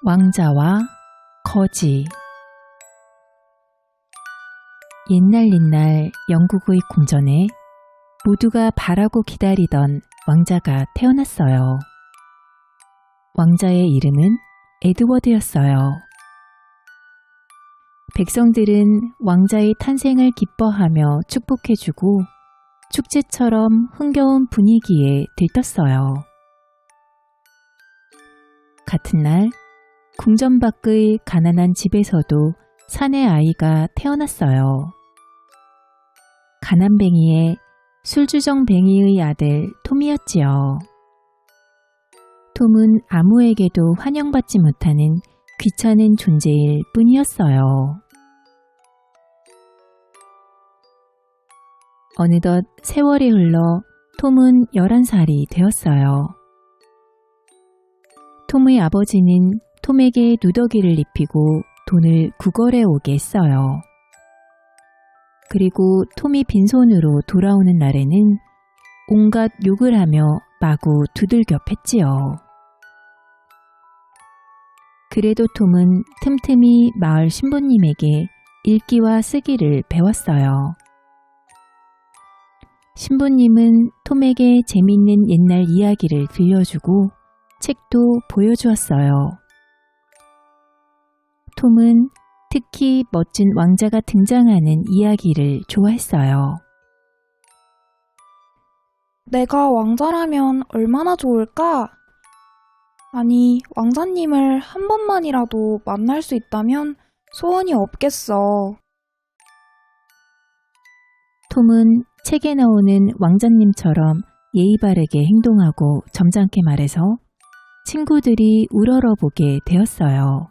왕자와 거지. 옛날 영국의 궁전에 모두가 바라고 기다리던 왕자가 태어났어요. 왕자의 이름은 에드워드였어요. 백성들은 왕자의 탄생을 기뻐하며 축복해주고 축제처럼 흥겨운 분위기에 들떴어요. 같은 날 궁전 밖의 가난한 집에서도 사내 아이가 태어났어요. 가난뱅이의 술주정뱅이의 아들 톰이었지요. 톰은 아무에게도 환영받지 못하는 귀찮은 존재일 뿐이었어요. 어느덧 세월이 흘러 톰은 11살이 되었어요. 톰의 아버지는 톰에게 누더기를 입히고 돈을 구걸해 오게 했어요. 그리고 톰이 빈손으로 돌아오는 날에는 온갖 욕을 하며 마구 두들겨 팼지요. 그래도 톰은 틈틈이 마을 신부님에게 읽기와 쓰기를 배웠어요. 신부님은 톰에게 재밌는 옛날 이야기를 들려주고 책도 보여주었어요. 톰은 특히 멋진 왕자가 등장하는 이야기를 좋아했어요. 내가 왕자라면 얼마나 좋을까? 아니, 왕자님을 한 번만이라도 만날 수 있다면 소원이 없겠어. 톰은 책에 나오는 왕자님처럼 예의 바르게 행동하고 점잖게 말해서 친구들이 우러러보게 되었어요.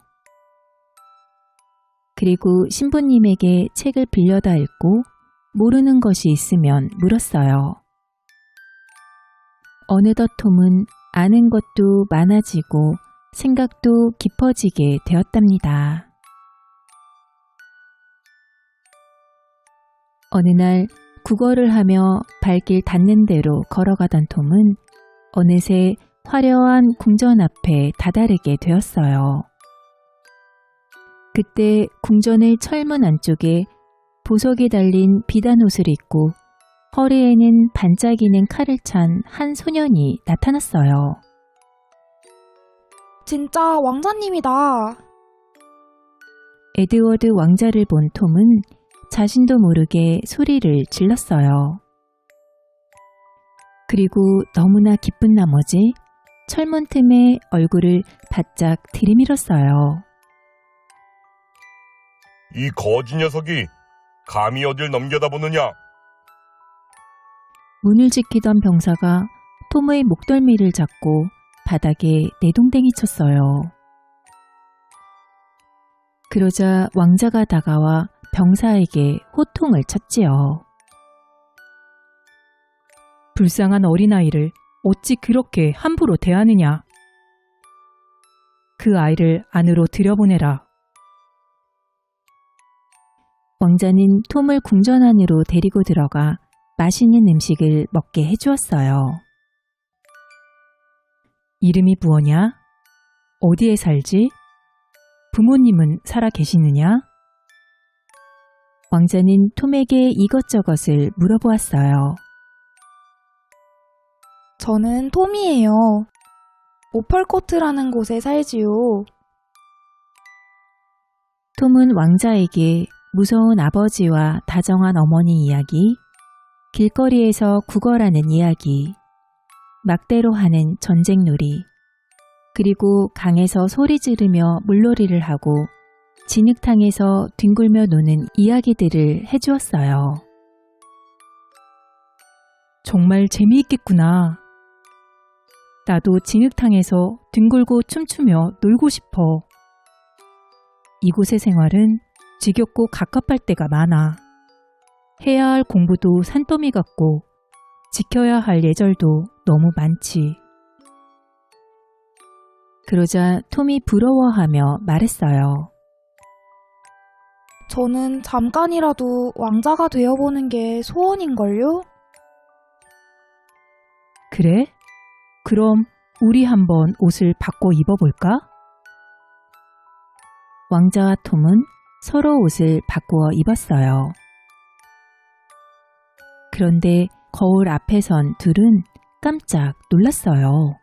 그리고 신부님에게 책을 빌려다 읽고 모르는 것이 있으면 물었어요. 어느덧 톰은 아는 것도 많아지고 생각도 깊어지게 되었답니다. 어느 날 구걸을 하며 발길 닿는 대로 걸어가던 톰은 어느새 화려한 궁전 앞에 다다르게 되었어요. 그때 궁전의 철문 안쪽에 보석이 달린 비단 옷을 입고 허리에는 반짝이는 칼을 찬 한 소년이 나타났어요. 진짜 왕자님이다. 에드워드 왕자를 본 톰은 자신도 모르게 소리를 질렀어요. 그리고 너무나 기쁜 나머지 철문 틈에 얼굴을 바짝 들이밀었어요. 이 거지 녀석이 감히 어딜 넘겨다보느냐? 문을 지키던 병사가 톰의 목덜미를 잡고 바닥에 내동댕이 쳤어요. 그러자 왕자가 다가와 병사에게 호통을 쳤지요. 불쌍한 어린아이를 어찌 그렇게 함부로 대하느냐? 그 아이를 안으로 들여보내라. 왕자는 톰을 궁전 안으로 데리고 들어가 맛있는 음식을 먹게 해주었어요. 이름이 무엇냐? 어디에 살지? 부모님은 살아 계시느냐? 왕자는 톰에게 이것저것을 물어보았어요. 저는 톰이에요. 오펄코트라는 곳에 살지요. 톰은 왕자에게 무서운 아버지와 다정한 어머니 이야기, 길거리에서 구걸하는 이야기, 막대로 하는 전쟁놀이, 그리고 강에서 소리 지르며 물놀이를 하고 진흙탕에서 뒹굴며 노는 이야기들을 해주었어요. 정말 재미있겠구나. 나도 진흙탕에서 뒹굴고 춤추며 놀고 싶어. 이곳의 생활은 지겹고 갑갑할 때가 많아. 해야 할 공부도 산더미 같고 지켜야 할 예절도 너무 많지. 그러자 톰이 부러워하며 말했어요. 저는 잠깐이라도 왕자가 되어보는 게 소원인걸요? 그래? 그럼 우리 한번 옷을 바꿔 입어볼까? 왕자와 톰은 서로 옷을 바꾸어 입었어요. 그런데 거울 앞에 선 둘은 깜짝 놀랐어요.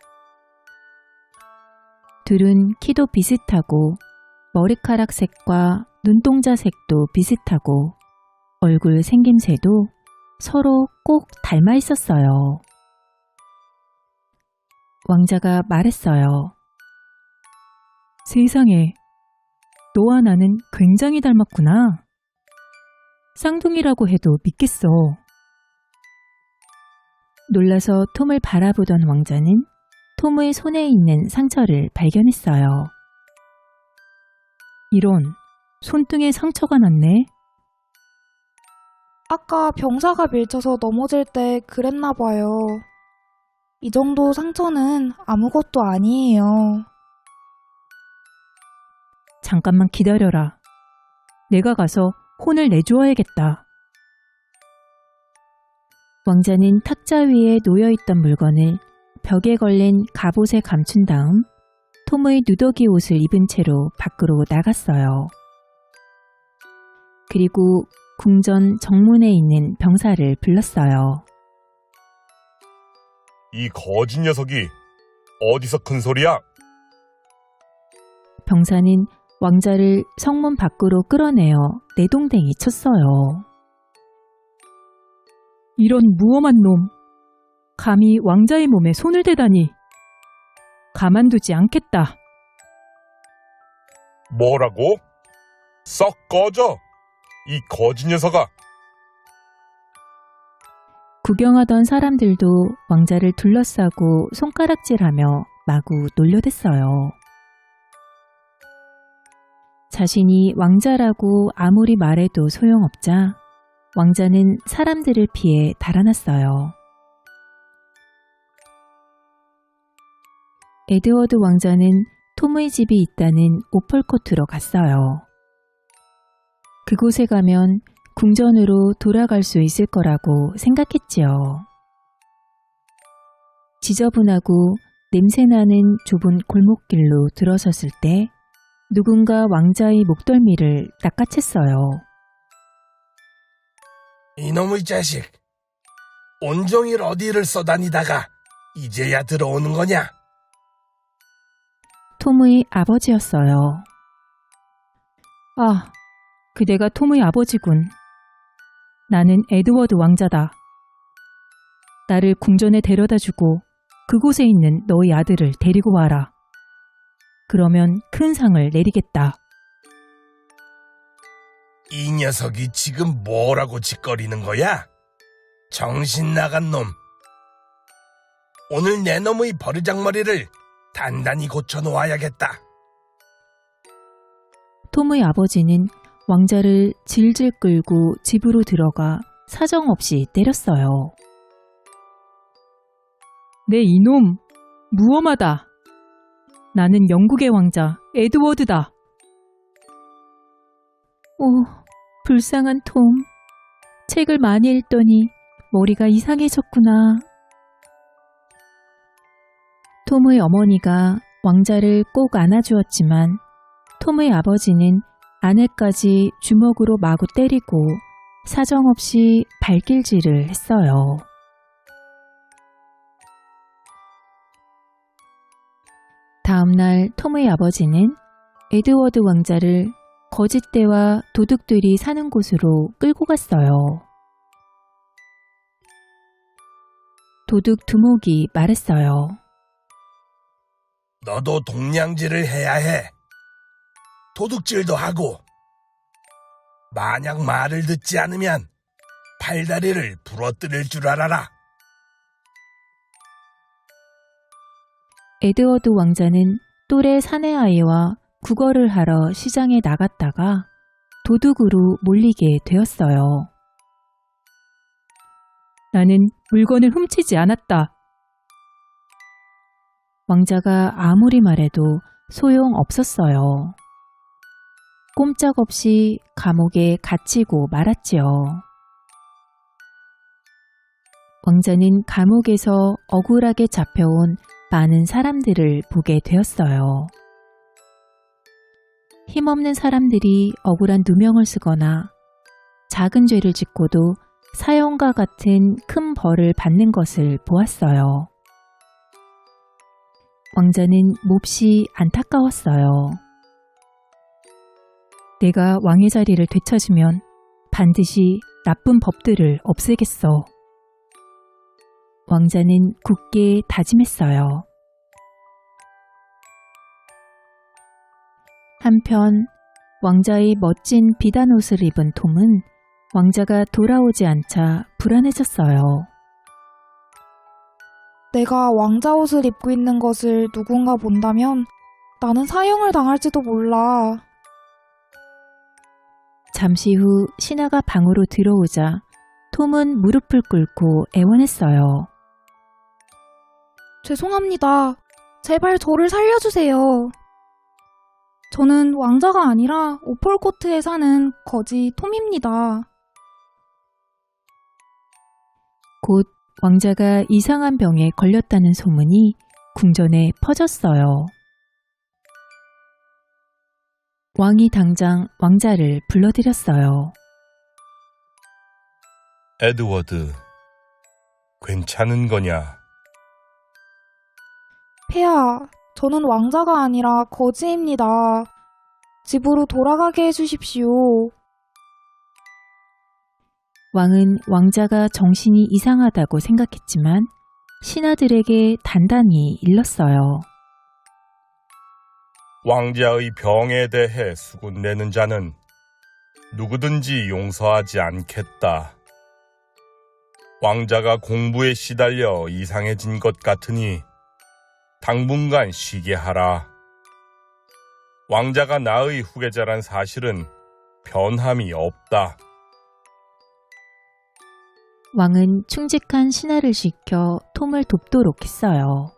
둘은 키도 비슷하고 머리카락 색과 눈동자 색도 비슷하고 얼굴 생김새도 서로 꼭 닮아 있었어요. 왕자가 말했어요. 세상에, 너와 나는 굉장히 닮았구나. 쌍둥이라고 해도 믿겠어. 놀라서 톰을 바라보던 왕자는 톰의 손에 있는 상처를 발견했어요. 이런, 손등에 상처가 났네. 아까 병사가 밀쳐서 넘어질 때 그랬나 봐요. 이 정도 상처는 아무것도 아니에요. 잠깐만 기다려라. 내가 가서 혼을 내주어야겠다. 왕자는 탁자 위에 놓여있던 물건을 벽에 걸린 갑옷에 감춘 다음 톰의 누더기 옷을 입은 채로 밖으로 나갔어요. 그리고 궁전 정문에 있는 병사를 불렀어요. 이 거짓 녀석이 어디서 큰 소리야? 병사는 왕자를 성문 밖으로 끌어내어 내동댕이 쳤어요. 이런 무엄한 놈! 감히 왕자의 몸에 손을 대다니! 가만두지 않겠다. 뭐라고? 썩 꺼져! 이 거짓 녀석아! 구경하던 사람들도 왕자를 둘러싸고 손가락질하며 마구 놀려댔어요. 자신이 왕자라고 아무리 말해도 소용없자 왕자는 사람들을 피해 달아났어요. 에드워드 왕자는 톰의 집이 있다는 오펄코트로 갔어요. 그곳에 가면 궁전으로 돌아갈 수 있을 거라고 생각했지요. 지저분하고 냄새나는 좁은 골목길로 들어섰을 때 누군가 왕자의 목덜미를 낚아챘어요. 이놈의 자식, 온종일 어디를 써다니다가 이제야 들어오는 거냐? 톰의 아버지였어요. 아, 그대가 톰의 아버지군. 나는 에드워드 왕자다. 나를 궁전에 데려다주고 그곳에 있는 너의 아들을 데리고 와라. 그러면 큰 상을 내리겠다. 이 녀석이 지금 뭐라고 짓거리는 거야? 정신 나간 놈. 오늘 내 놈의 버르장머리를 단단히 고쳐놓아야겠다. 톰의 아버지는 왕자를 질질 끌고 집으로 들어가 사정없이 때렸어요. 내 이놈, 무엄하다. 나는 영국의 왕자 에드워드다. 오, 불쌍한 톰. 책을 많이 읽더니 머리가 이상해졌구나. 톰의 어머니가 왕자를 꼭 안아주었지만 톰의 아버지는 아내까지 주먹으로 마구 때리고 사정없이 발길질을 했어요. 다음날 톰의 아버지는 에드워드 왕자를 거짓대와 도둑들이 사는 곳으로 끌고 갔어요. 도둑 두목이 말했어요. 너도 동냥질을 해야 해. 도둑질도 하고. 만약 말을 듣지 않으면 팔다리를 부러뜨릴 줄 알아라. 에드워드 왕자는 또래 사내아이와 국어를 하러 시장에 나갔다가 도둑으로 몰리게 되었어요. 나는 물건을 훔치지 않았다. 왕자가 아무리 말해도 소용없었어요. 꼼짝없이 감옥에 갇히고 말았지요. 왕자는 감옥에서 억울하게 잡혀온 많은 사람들을 보게 되었어요. 힘없는 사람들이 억울한 누명을 쓰거나 작은 죄를 짓고도 사형과 같은 큰 벌을 받는 것을 보았어요. 왕자는 몹시 안타까웠어요. 내가 왕의 자리를 되찾으면 반드시 나쁜 법들을 없애겠어. 왕자는 굳게 다짐했어요. 한편 왕자의 멋진 비단 옷을 입은 톰은 왕자가 돌아오지 않자 불안해졌어요. 내가 왕자 옷을 입고 있는 것을 누군가 본다면 나는 사형을 당할지도 몰라. 잠시 후 신하가 방으로 들어오자 톰은 무릎을 꿇고 애원했어요. 죄송합니다. 제발 저를 살려주세요. 저는 왕자가 아니라 오폴코트에 사는 거지 톰입니다. 곧 왕자가 이상한 병에 걸렸다는 소문이 궁전에 퍼졌어요. 왕이 당장 왕자를 불러들였어요. 에드워드, 괜찮은 거냐? 폐하, 저는 왕자가 아니라 거지입니다. 집으로 돌아가게 해주십시오. 왕은 왕자가 정신이 이상하다고 생각했지만 신하들에게 단단히 일렀어요. 왕자의 병에 대해 수군내는 자는 누구든지 용서하지 않겠다. 왕자가 공부에 시달려 이상해진 것 같으니 당분간 쉬게 하라. 왕자가 나의 후계자란 사실은 변함이 없다. 왕은 충직한 신하를 시켜 톰을 돕도록 했어요.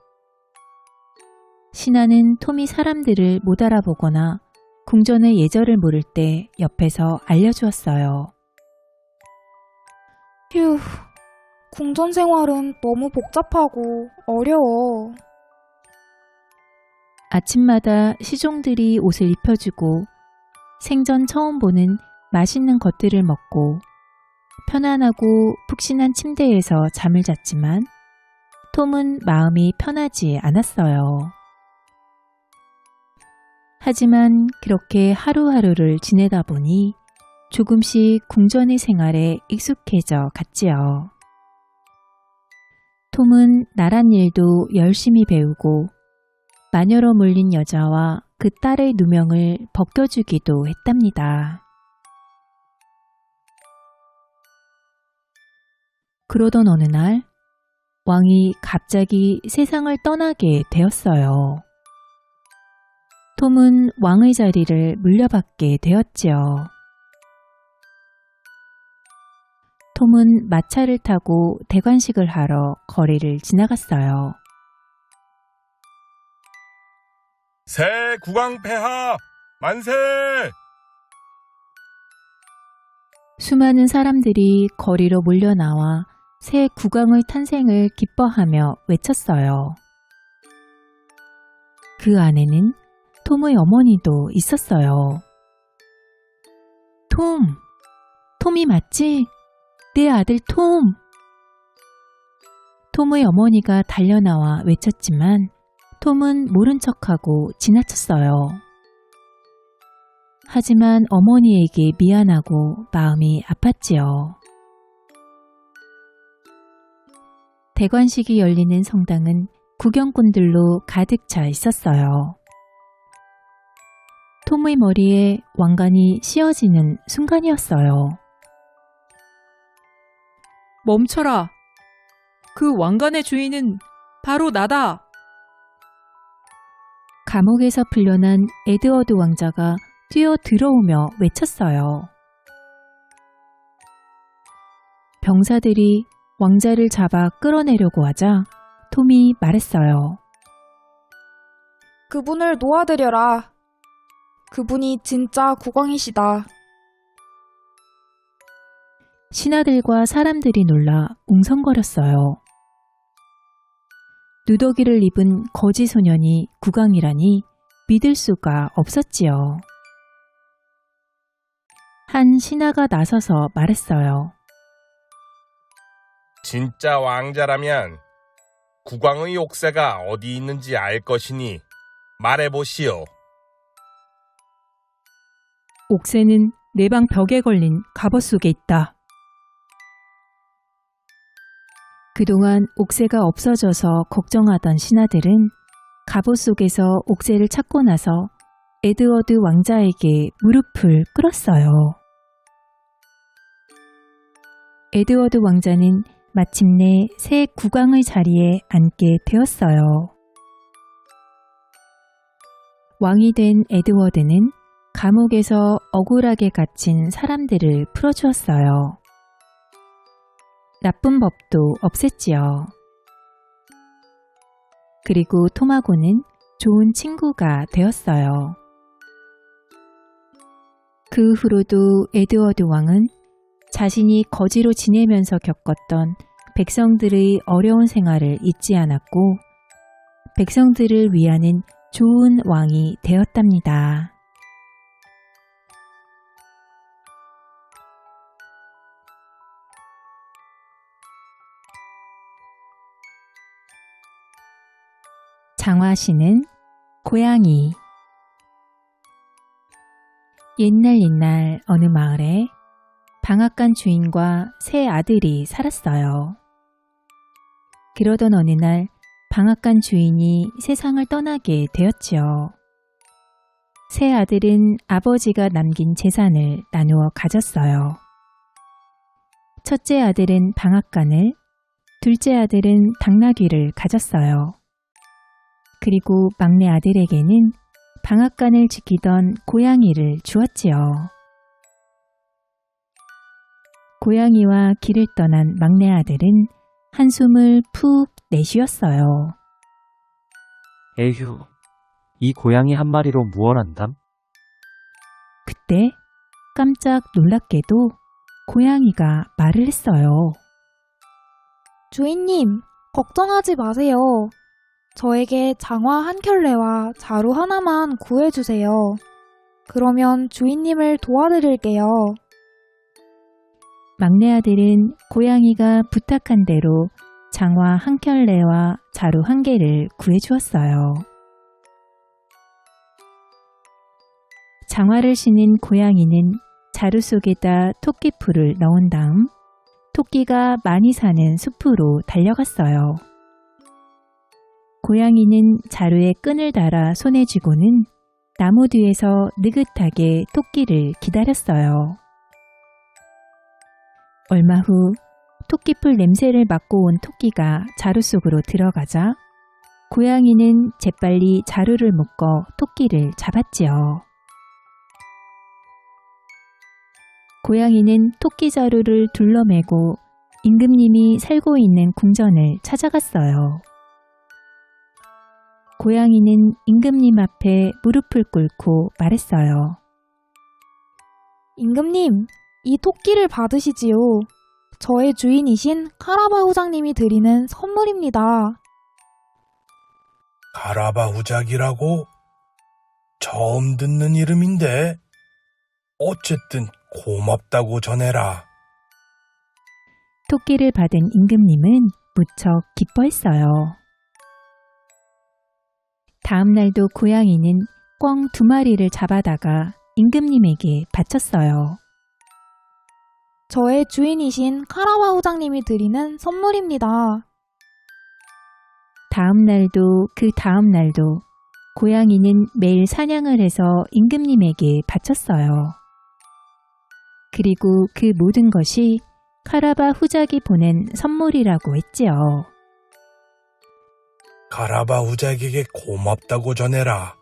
신하는 톰이 사람들을 못 알아보거나 궁전의 예절을 모를 때 옆에서 알려주었어요. 휴, 궁전 생활은 너무 복잡하고 어려워. 아침마다 시종들이 옷을 입혀주고 생전 처음 보는 맛있는 것들을 먹고 편안하고 푹신한 침대에서 잠을 잤지만 톰은 마음이 편하지 않았어요. 하지만 그렇게 하루하루를 지내다 보니 조금씩 궁전의 생활에 익숙해져 갔지요. 톰은 나란 일도 열심히 배우고 마녀로 몰린 여자와 그 딸의 누명을 벗겨주기도 했답니다. 그러던 어느 날 왕이 갑자기 세상을 떠나게 되었어요. 톰은 왕의 자리를 물려받게 되었지요. 톰은 마차를 타고 대관식을 하러 거리를 지나갔어요. 새 국왕폐하 만세! 수많은 사람들이 거리로 몰려나와 새 국왕의 탄생을 기뻐하며 외쳤어요. 그 안에는 톰의 어머니도 있었어요. 톰이 맞지? 내 아들 톰! 톰의 어머니가 달려나와 외쳤지만 톰은 모른 척하고 지나쳤어요. 하지만 어머니에게 미안하고 마음이 아팠지요. 대관식이 열리는 성당은 구경꾼들로 가득 차 있었어요. 톰의 머리에 왕관이 씌어지는 순간이었어요. 멈춰라. 그 왕관의 주인은 바로 나다. 감옥에서 풀려난 에드워드 왕자가 뛰어 들어오며 외쳤어요. 병사들이 왕자를 잡아 끌어내려고 하자 톰이 말했어요. 그분을 놓아드려라. 그분이 진짜 국왕이시다. 신하들과 사람들이 놀라 웅성거렸어요. 누더기를 입은 거지 소년이 국왕이라니 믿을 수가 없었지요. 한 신하가 나서서 말했어요. 진짜 왕자라면 국왕의 옥새가 어디 있는지 알 것이니 말해보시오. 옥새는 내 방 벽에 걸린 갑옷 속에 있다. 그동안 옥새가 없어져서 걱정하던 신하들은 갑옷 속에서 옥새를 찾고 나서 에드워드 왕자에게 무릎을 꿇었어요. 에드워드 왕자는 마침내 새 국왕의 자리에 앉게 되었어요. 왕이 된 에드워드는 감옥에서 억울하게 갇힌 사람들을 풀어주었어요. 나쁜 법도 없앴지요. 그리고 토마고는 좋은 친구가 되었어요. 그 후로도 에드워드 왕은 자신이 거지로 지내면서 겪었던 백성들의 어려운 생활을 잊지 않았고 백성들을 위하는 좋은 왕이 되었답니다. 장화시는 고양이. 옛날 어느 마을에 방앗간 주인과 세 아들이 살았어요. 그러던 어느 날 방앗간 주인이 세상을 떠나게 되었지요. 세 아들은 아버지가 남긴 재산을 나누어 가졌어요. 첫째 아들은 방앗간을, 둘째 아들은 당나귀를 가졌어요. 그리고 막내 아들에게는 방앗간을 지키던 고양이를 주었지요. 고양이와 길을 떠난 막내 아들은 한숨을 푹 내쉬었어요. 에휴, 이 고양이 한 마리로 무얼 한담? 그때 깜짝 놀랍게도 고양이가 말을 했어요. 주인님, 걱정하지 마세요. 저에게 장화 한 켤레와 자루 하나만 구해주세요. 그러면 주인님을 도와드릴게요. 막내 아들은 고양이가 부탁한 대로 장화 한 켤레와 자루 한 개를 구해주었어요. 장화를 신은 고양이는 자루 속에다 토끼풀을 넣은 다음 토끼가 많이 사는 숲으로 달려갔어요. 고양이는 자루에 끈을 달아 손에 쥐고는 나무 뒤에서 느긋하게 토끼를 기다렸어요. 얼마 후 토끼풀 냄새를 맡고 온 토끼가 자루 속으로 들어가자 고양이는 재빨리 자루를 묶어 토끼를 잡았지요. 고양이는 토끼 자루를 둘러매고 임금님이 살고 있는 궁전을 찾아갔어요. 고양이는 임금님 앞에 무릎을 꿇고 말했어요. 임금님, 이 토끼를 받으시지요. 저의 주인이신 카라바 후장님이 드리는 선물입니다. 가라바 후작이라고? 처음 듣는 이름인데 어쨌든 고맙다고 전해라. 토끼를 받은 임금님은 무척 기뻐했어요. 다음 날도 고양이는 꿩 2마리를 잡아다가 임금님에게 바쳤어요. 저의 주인이신 카라바 후장님이 드리는 선물입니다. 다음 날도 그 다음 날도 고양이는 매일 사냥을 해서 임금님에게 바쳤어요. 그리고 그 모든 것이 카라바 후작이 보낸 선물이라고 했지요. 가라바 후작에게 고맙다고 전해라.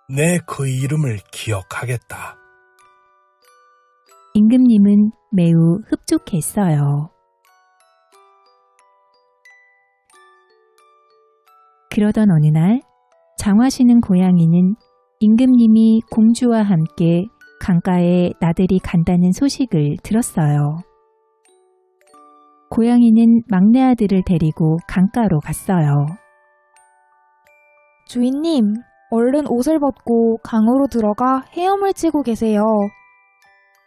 내 그 이름을 기억하겠다. 임금님은 매우 흡족했어요. 그러던 어느 날 장화시는 고양이는 임금님이 공주와 함께 강가에 나들이 간다는 소식을 들었어요. 고양이는 막내 아들을 데리고 강가로 갔어요. 주인님, 얼른 옷을 벗고 강으로 들어가 헤엄을 치고 계세요.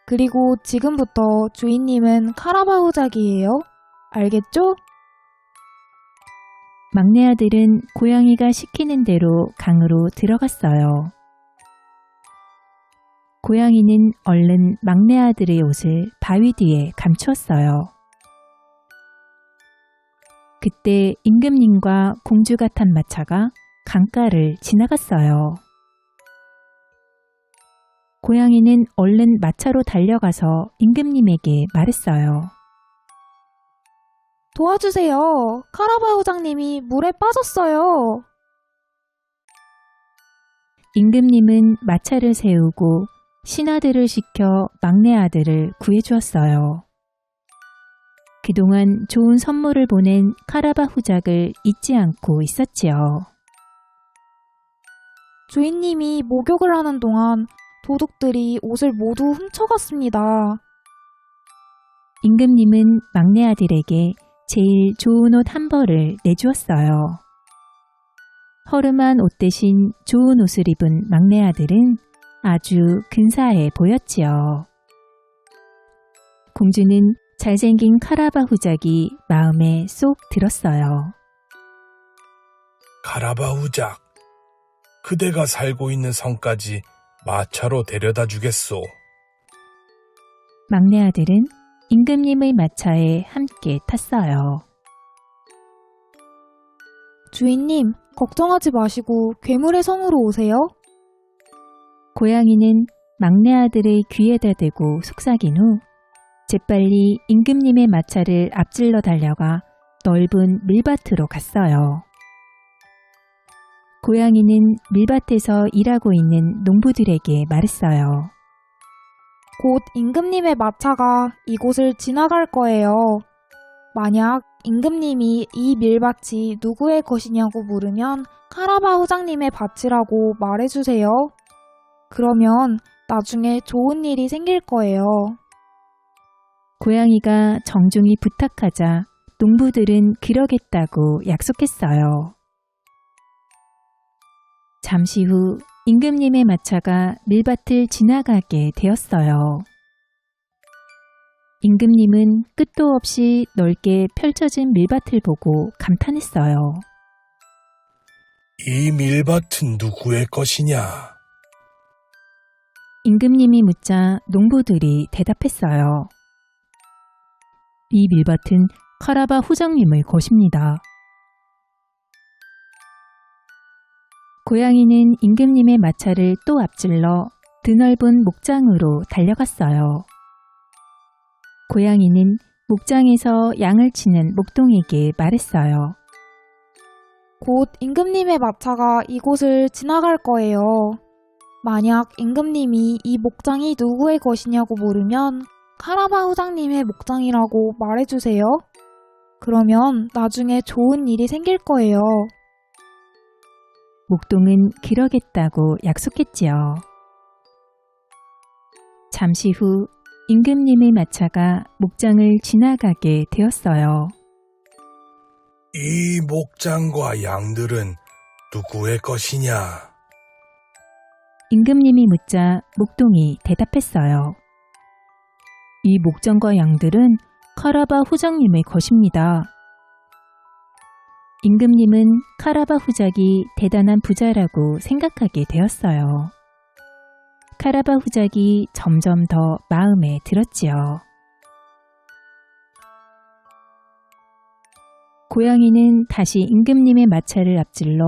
그리고 지금부터 주인님은 카라바후작이에요. 알겠죠? 막내 아들은 고양이가 시키는 대로 강으로 들어갔어요. 고양이는 얼른 막내 아들의 옷을 바위 뒤에 감추었어요. 그때 임금님과 공주가 탄 마차가 강가를 지나갔어요. 고양이는 얼른 마차로 달려가서 임금님에게 말했어요. 도와주세요. 카라바후장님이 물에 빠졌어요. 임금님은 마차를 세우고 신하들을 시켜 막내 아들을 구해주었어요. 그동안 좋은 선물을 보낸 카라바후작을 잊지 않고 있었지요. 주인님이 목욕을 하는 동안 도둑들이 옷을 모두 훔쳐갔습니다. 임금님은 막내 아들에게 제일 좋은 옷 한 벌을 내주었어요. 허름한 옷 대신 좋은 옷을 입은 막내 아들은 아주 근사해 보였지요. 공주는 잘생긴 카라바후작이 마음에 쏙 들었어요. 카라바후작, 그대가 살고 있는 성까지 마차로 데려다 주겠소. 막내 아들은 임금님의 마차에 함께 탔어요. 주인님, 걱정하지 마시고 괴물의 성으로 오세요. 고양이는 막내 아들의 귀에다 대고 속삭인 후 재빨리 임금님의 마차를 앞질러 달려가 넓은 밀밭으로 갔어요. 고양이는 밀밭에서 일하고 있는 농부들에게 말했어요. 곧 임금님의 마차가 이곳을 지나갈 거예요. 만약 임금님이 이 밀밭이 누구의 것이냐고 물으면 카라바후장님의 밭이라고 말해주세요. 그러면 나중에 좋은 일이 생길 거예요. 고양이가 정중히 부탁하자 농부들은 그러겠다고 약속했어요. 잠시 후 임금님의 마차가 밀밭을 지나가게 되었어요. 임금님은 끝도 없이 넓게 펼쳐진 밀밭을 보고 감탄했어요. 이 밀밭은 누구의 것이냐? 임금님이 묻자 농부들이 대답했어요. 이 밀밭은 카라바 후장님의 것입니다. 고양이는 임금님의 마차를 또 앞질러 드넓은 목장으로 달려갔어요. 고양이는 목장에서 양을 치는 목동에게 말했어요. 곧 임금님의 마차가 이곳을 지나갈 거예요. 만약 임금님이 이 목장이 누구의 것이냐고 물으면 카라바후장님의 목장이라고 말해주세요. 그러면 나중에 좋은 일이 생길 거예요. 목동은 그러겠다고 약속했지요. 잠시 후 임금님의 마차가 목장을 지나가게 되었어요. 이 목장과 양들은 누구의 것이냐? 임금님이 묻자 목동이 대답했어요. 이 목장과 양들은 카라바 후장님의 것입니다. 임금님은 카라바 후작이 대단한 부자라고 생각하게 되었어요. 카라바 후작이 점점 더 마음에 들었지요. 고양이는 다시 임금님의 마차를 앞질러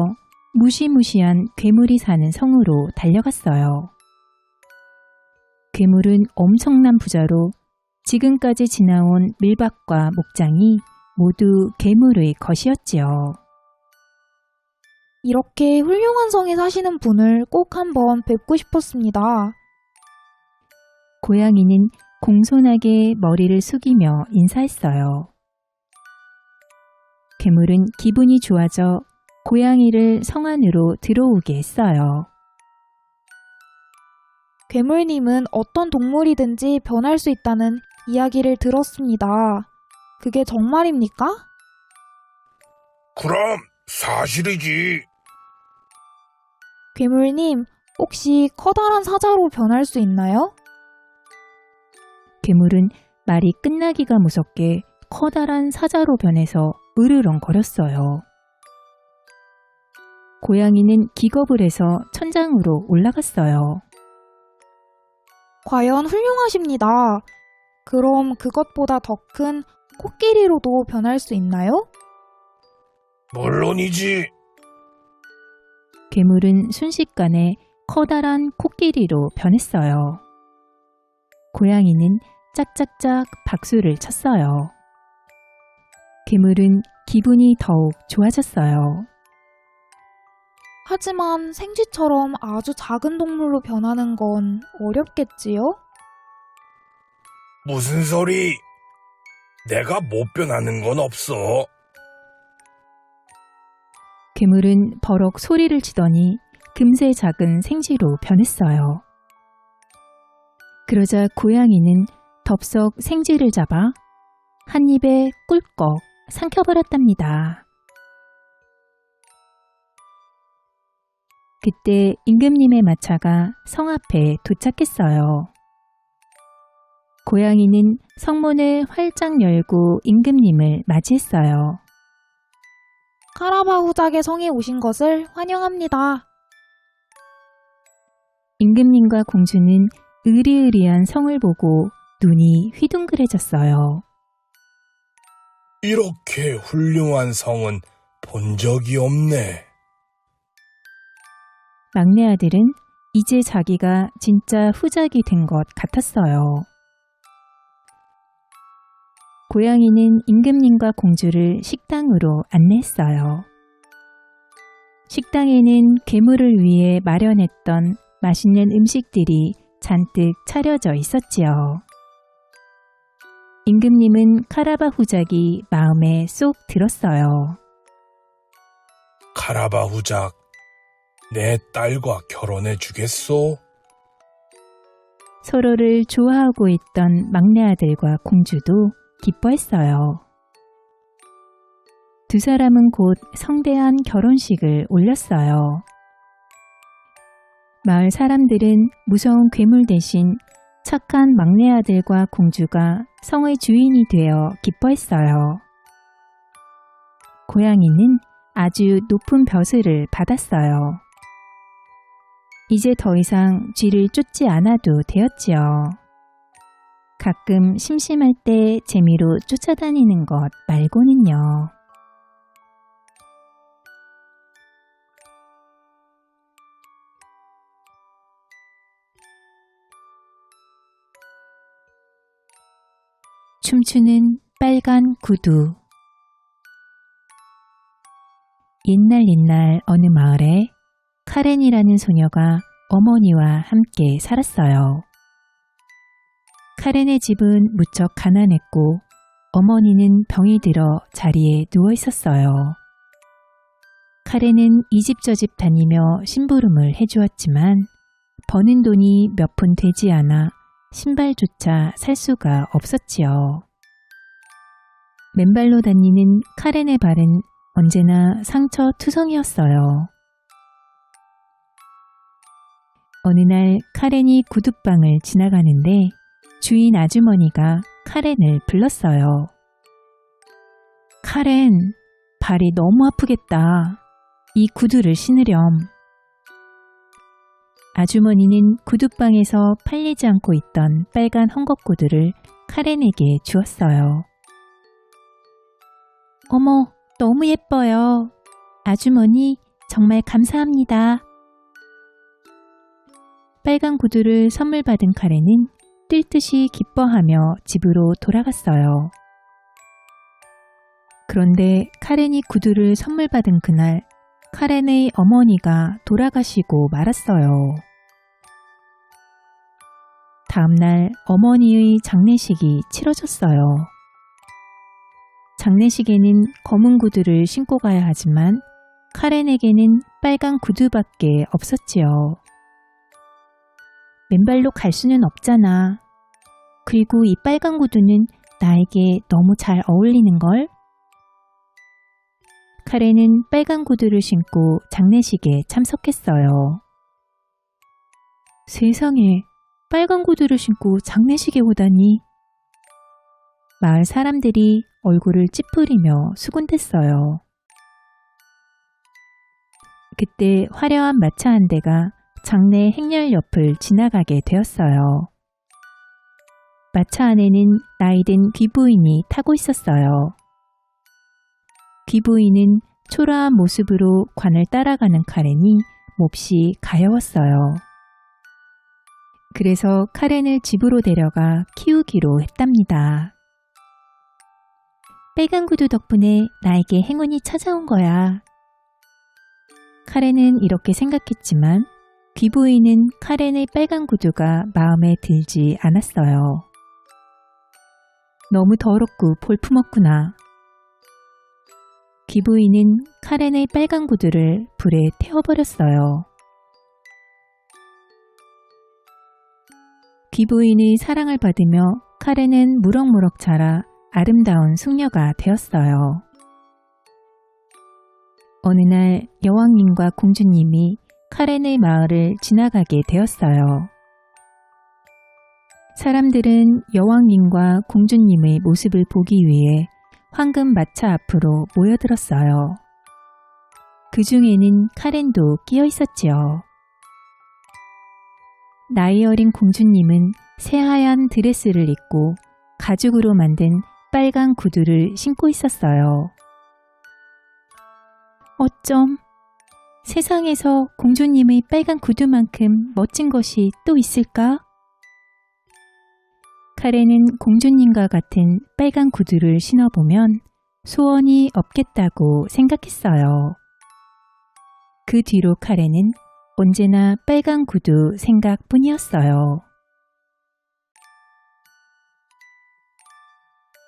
무시무시한 괴물이 사는 성으로 달려갔어요. 괴물은 엄청난 부자로 지금까지 지나온 밀밭과 목장이 모두 괴물의 것이었지요. 이렇게 훌륭한 성에 사시는 분을 꼭 한번 뵙고 싶었습니다. 고양이는 공손하게 머리를 숙이며 인사했어요. 괴물은 기분이 좋아져 고양이를 성 안으로 들어오게 했어요. 괴물님은 어떤 동물이든지 변할 수 있다는 이야기를 들었습니다. 그게 정말입니까? 그럼 사실이지. 괴물님, 혹시 커다란 사자로 변할 수 있나요? 괴물은 말이 끝나기가 무섭게 커다란 사자로 변해서 으르렁거렸어요. 고양이는 기겁을 해서 천장으로 올라갔어요. 과연 훌륭하십니다. 그럼 그것보다 더 큰 코끼리로도 변할 수 있나요? 물론이지. 괴물은 순식간에 커다란 코끼리로 변했어요. 고양이는 짝짝짝 박수를 쳤어요. 괴물은 기분이 더욱 좋아졌어요. 하지만 생쥐처럼 아주 작은 동물로 변하는 건 어렵겠지요? 무슨 소리? 내가 못 변하는 건 없어. 괴물은 버럭 소리를 치더니 금세 작은 생쥐로 변했어요. 그러자 고양이는 덥석 생쥐를 잡아 한 입에 꿀꺽 삼켜버렸답니다. 그때 임금님의 마차가 성 앞에 도착했어요. 고양이는 성문을 활짝 열고 임금님을 맞이했어요. 카라바후작의 성에 오신 것을 환영합니다. 임금님과 공주는 으리으리한 성을 보고 눈이 휘둥그레졌어요. 이렇게 훌륭한 성은 본 적이 없네. 막내 아들은 이제 자기가 진짜 후작이 된 것 같았어요. 고양이는 임금님과 공주를 식당으로 안내했어요. 식당에는 괴물을 위해 마련했던 맛있는 음식들이 잔뜩 차려져 있었지요. 임금님은 카라바 후작이 마음에 쏙 들었어요. 카라바 후작, 내 딸과 결혼해 주겠소? 서로를 좋아하고 있던 막내 아들과 공주도 기뻐했어요. 두 사람은 곧 성대한 결혼식을 올렸어요. 마을 사람들은 무서운 괴물 대신 착한 막내 아들과 공주가 성의 주인이 되어 기뻐했어요. 고양이는 아주 높은 벼슬을 받았어요. 이제 더 이상 쥐를 쫓지 않아도 되었지요. 가끔 심심할 때 재미로 쫓아다니는 것 말고는요. 춤추는 빨간 구두. 옛날 어느 마을에 카렌이라는 소녀가 어머니와 함께 살았어요. 카렌의 집은 무척 가난했고 어머니는 병이 들어 자리에 누워 있었어요. 카렌은 이 집 저 집 다니며 심부름을 해주었지만 버는 돈이 몇 푼 되지 않아 신발조차 살 수가 없었지요. 맨발로 다니는 카렌의 발은 언제나 상처투성이었어요. 어느 날 카렌이 구두방을 지나가는데 주인 아주머니가 카렌을 불렀어요. 카렌, 발이 너무 아프겠다. 이 구두를 신으렴. 아주머니는 구두방에서 팔리지 않고 있던 빨간 헝겊구두를 카렌에게 주었어요. 어머, 너무 예뻐요. 아주머니, 정말 감사합니다. 빨간 구두를 선물 받은 카렌은 뛸 듯이 기뻐하며 집으로 돌아갔어요. 그런데 카렌이 구두를 선물 받은 그날, 카렌의 어머니가 돌아가시고 말았어요. 다음날 어머니의 장례식이 치러졌어요. 장례식에는 검은 구두를 신고 가야 하지만 카렌에게는 빨간 구두밖에 없었지요. 맨발로 갈 수는 없잖아. 그리고 이 빨간 구두는 나에게 너무 잘 어울리는걸? 카렌은 빨간 구두를 신고 장례식에 참석했어요. 세상에, 빨간 구두를 신고 장례식에 오다니 마을 사람들이 얼굴을 찌푸리며 수군댔어요. 그때 화려한 마차 한 대가 장내 행렬 옆을 지나가게 되었어요. 마차 안에는 나이든 귀부인이 타고 있었어요. 귀부인은 초라한 모습으로 관을 따라가는 카렌이 몹시 가여웠어요. 그래서 카렌을 집으로 데려가 키우기로 했답니다. 빨간 구두 덕분에 나에게 행운이 찾아온 거야. 카렌은 이렇게 생각했지만 귀부인은 카렌의 빨간 구두가 마음에 들지 않았어요. 너무 더럽고 볼품없구나. 귀부인은 카렌의 빨간 구두를 불에 태워버렸어요. 귀부인의 사랑을 받으며 카렌은 무럭무럭 자라 아름다운 숙녀가 되었어요. 어느 날 여왕님과 공주님이 카렌의 마을을 지나가게 되었어요. 사람들은 여왕님과 공주님의 모습을 보기 위해 황금 마차 앞으로 모여들었어요. 그 중에는 카렌도 끼어 있었지요. 나이 어린 공주님은 새하얀 드레스를 입고 가죽으로 만든 빨간 구두를 신고 있었어요. 어쩜 세상에서 공주님의 빨간 구두만큼 멋진 것이 또 있을까? 카렌은 공주님과 같은 빨간 구두를 신어보면 소원이 없겠다고 생각했어요. 그 뒤로 카렌은 언제나 빨간 구두 생각뿐이었어요.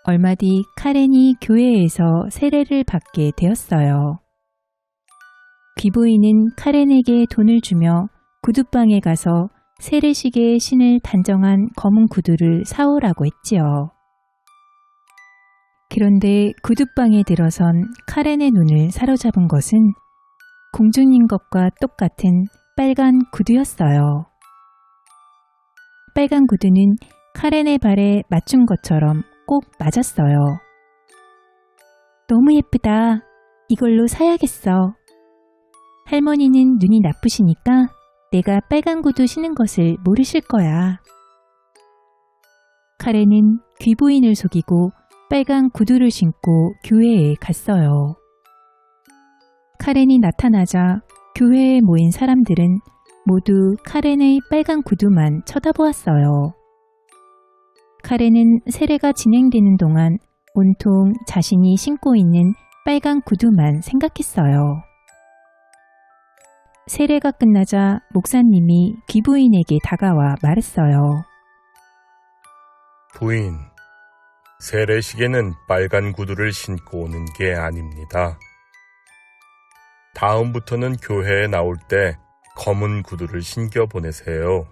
얼마 뒤 카렌이 교회에서 세례를 받게 되었어요. 귀부인은 카렌에게 돈을 주며 구두방에 가서 세례식에 신을 단정한 검은 구두를 사오라고 했지요. 그런데 구두방에 들어선 카렌의 눈을 사로잡은 것은 공주님 것과 똑같은 빨간 구두였어요. 빨간 구두는 카렌의 발에 맞춘 것처럼 꼭 맞았어요. 너무 예쁘다. 이걸로 사야겠어. 할머니는 눈이 나쁘시니까 내가 빨간 구두 신은 것을 모르실 거야. 카렌은 귀부인을 속이고 빨간 구두를 신고 교회에 갔어요. 카렌이 나타나자 교회에 모인 사람들은 모두 카렌의 빨간 구두만 쳐다보았어요. 카렌은 세례가 진행되는 동안 온통 자신이 신고 있는 빨간 구두만 생각했어요. 세례가 끝나자 목사님이 귀부인에게 다가와 말했어요. 부인, 세례식에는 빨간 구두를 신고 오는 게 아닙니다. 다음부터는 교회에 나올 때 검은 구두를 신겨 보내세요.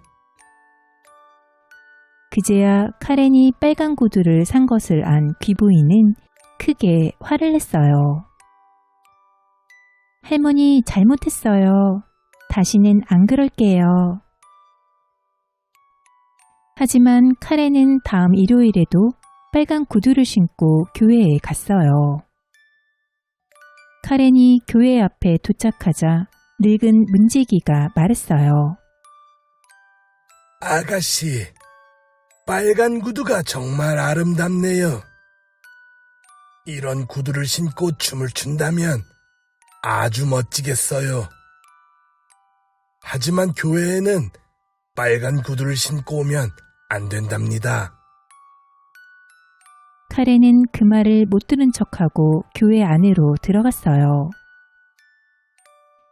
그제야 카렌이 빨간 구두를 산 것을 안 귀부인은 크게 화를 냈어요. 할머니 잘못했어요. 다시는 안 그럴게요. 하지만 카렌은 다음 일요일에도 빨간 구두를 신고 교회에 갔어요. 카렌이 교회 앞에 도착하자 늙은 문지기가 말했어요. 아가씨, 빨간 구두가 정말 아름답네요. 이런 구두를 신고 춤을 춘다면 아주 멋지겠어요. 하지만 교회에는 빨간 구두를 신고 오면 안 된답니다. 카렌은 그 말을 못 들은 척하고 교회 안으로 들어갔어요.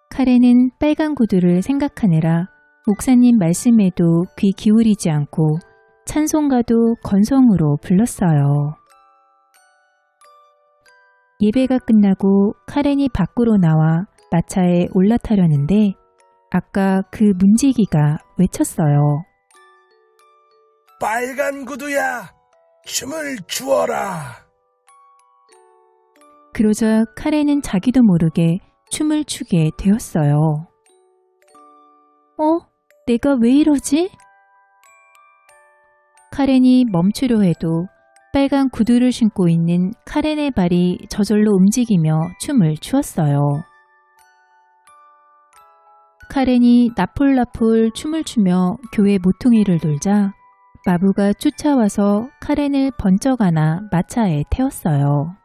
카렌은 빨간 구두를 생각하느라 목사님 말씀에도 귀 기울이지 않고 찬송가도 건성으로 불렀어요. 예배가 끝나고 카렌이 밖으로 나와 마차에 올라타려는데 아까 그 문지기가 외쳤어요. 빨간 구두야, 춤을 추어라. 그러자 카렌은 자기도 모르게 춤을 추게 되었어요. 내가 왜 이러지? 카렌이 멈추려 해도 빨간 구두를 신고 있는 카렌의 발이 저절로 움직이며 춤을 추었어요. 카렌이 나폴나폴 춤을 추며 교회 모퉁이를 돌자 마부가 쫓아와서 카렌을 번쩍 안아 마차에 태웠어요.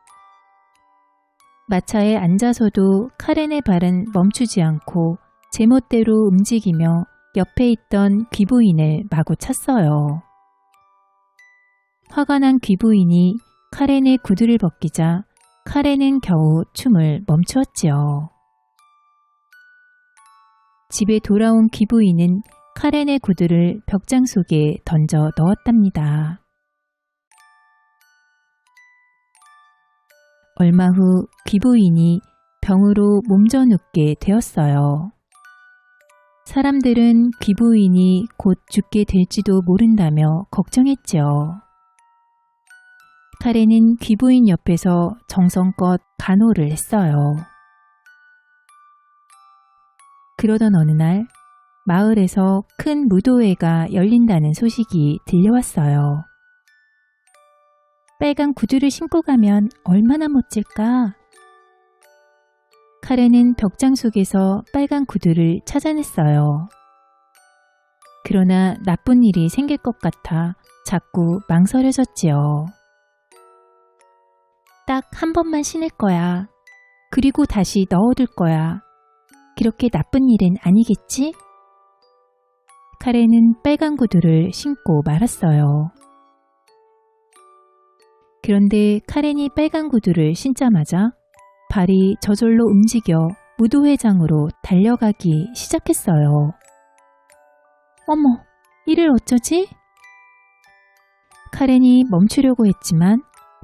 마차에 앉아서도 카렌의 발은 멈추지 않고 제멋대로 움직이며 옆에 있던 귀부인을 마구 찼어요. 화가 난 귀부인이 카렌의 구두를 벗기자 카렌은 겨우 춤을 멈추었지요. 집에 돌아온 귀부인은 카렌의 구두를 벽장 속에 던져 넣었답니다. 얼마 후 귀부인이 병으로 몸져 눕게 되었어요. 사람들은 귀부인이 곧 죽게 될지도 모른다며 걱정했지요. 카렌은 귀부인 옆에서 정성껏 간호를 했어요. 그러던 어느 날 마을에서 큰 무도회가 열린다는 소식이 들려왔어요. 빨간 구두를 신고 가면 얼마나 멋질까? 카렌은 벽장 속에서 빨간 구두를 찾아냈어요. 그러나 나쁜 일이 생길 것 같아 자꾸 망설여졌지요. 딱 한 번만 신을 거야. 그리고 다시 넣어둘 거야. 그렇게 나쁜 일은 아니겠지? 카렌은 빨간 구두를 신고 말았어요. 그런데 카렌이 빨간 구두를 신자마자 발이 저절로 움직여 무도회장으로 달려가기 시작했어요. 어머, 이를 어쩌지? 카렌이 멈추려고 했지만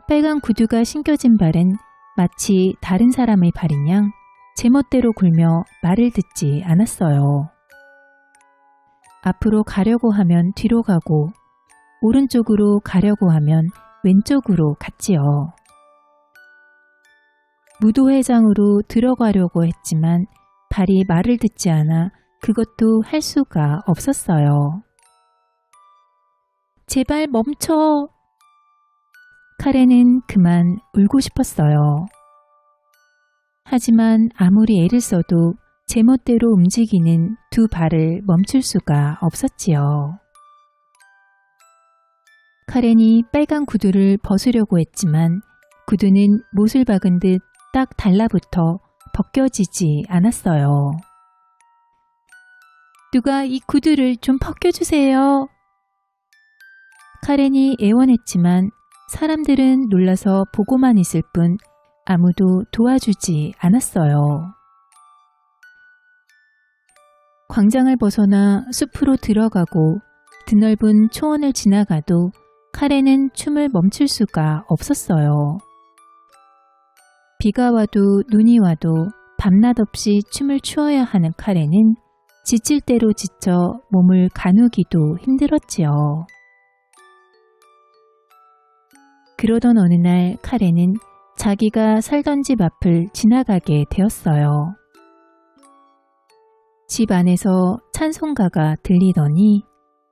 빨간 구두가 신겨진 발은 마치 다른 사람의 발인 양 제멋대로 굴며 말을 듣지 않았어요. 앞으로 가려고 하면 뒤로 가고 오른쪽으로 가려고 하면 왼쪽으로 갔지요. 무도회장으로 들어가려고 했지만 발이 말을 듣지 않아 그것도 할 수가 없었어요. 제발 멈춰! 카렌은 그만 울고 싶었어요. 하지만 아무리 애를 써도 제멋대로 움직이는 두 발을 멈출 수가 없었지요. 카렌이 빨간 구두를 벗으려고 했지만 구두는 못을 박은 듯 딱 달라붙어 벗겨지지 않았어요. 누가 이 구두를 좀 벗겨주세요. 카렌이 애원했지만 사람들은 놀라서 보고만 있을 뿐 아무도 도와주지 않았어요. 광장을 벗어나 숲으로 들어가고 드넓은 초원을 지나가도 카렌은 춤을 멈출 수가 없었어요. 비가 와도 눈이 와도 밤낮 없이 춤을 추어야 하는 카렌은 지칠 대로 지쳐 몸을 가누기도 힘들었지요. 그러던 어느 날 카렌은 자기가 살던 집 앞을 지나가게 되었어요. 집 안에서 찬송가가 들리더니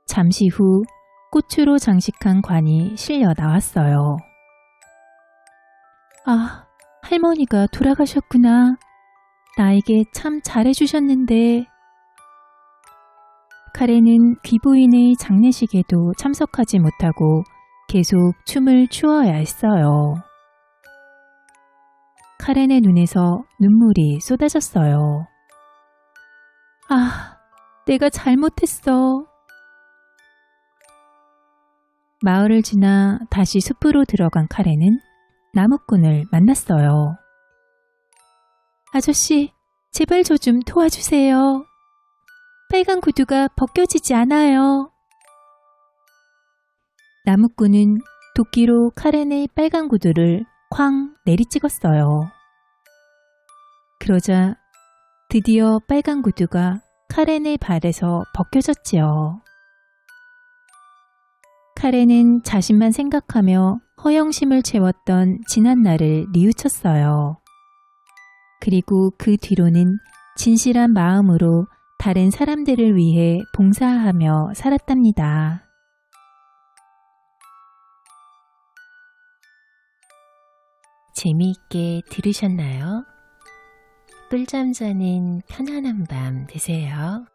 잠시 후 꽃으로 장식한 관이 실려 나왔어요. 아, 할머니가 돌아가셨구나. 나에게 참 잘해주셨는데. 카렌은 귀부인의 장례식에도 참석하지 못하고 계속 춤을 추어야 했어요. 카렌의 눈에서 눈물이 쏟아졌어요. 아, 내가 잘못했어. 마을을 지나 다시 숲으로 들어간 카렌은 나무꾼을 만났어요. 아저씨, 제발 저 좀 도와주세요. 빨간 구두가 벗겨지지 않아요. 나무꾼은 도끼로 카렌의 빨간 구두를 쾅 내리찍었어요. 그러자 드디어 빨간 구두가 카렌의 발에서 벗겨졌지요. 카렌은 자신만 생각하며 허영심을 채웠던 지난 날을 뉘우쳤어요. 그리고 그 뒤로는 진실한 마음으로 다른 사람들을 위해 봉사하며 살았답니다. 재미있게 들으셨나요? 꿀잠 자는 편안한 밤 되세요.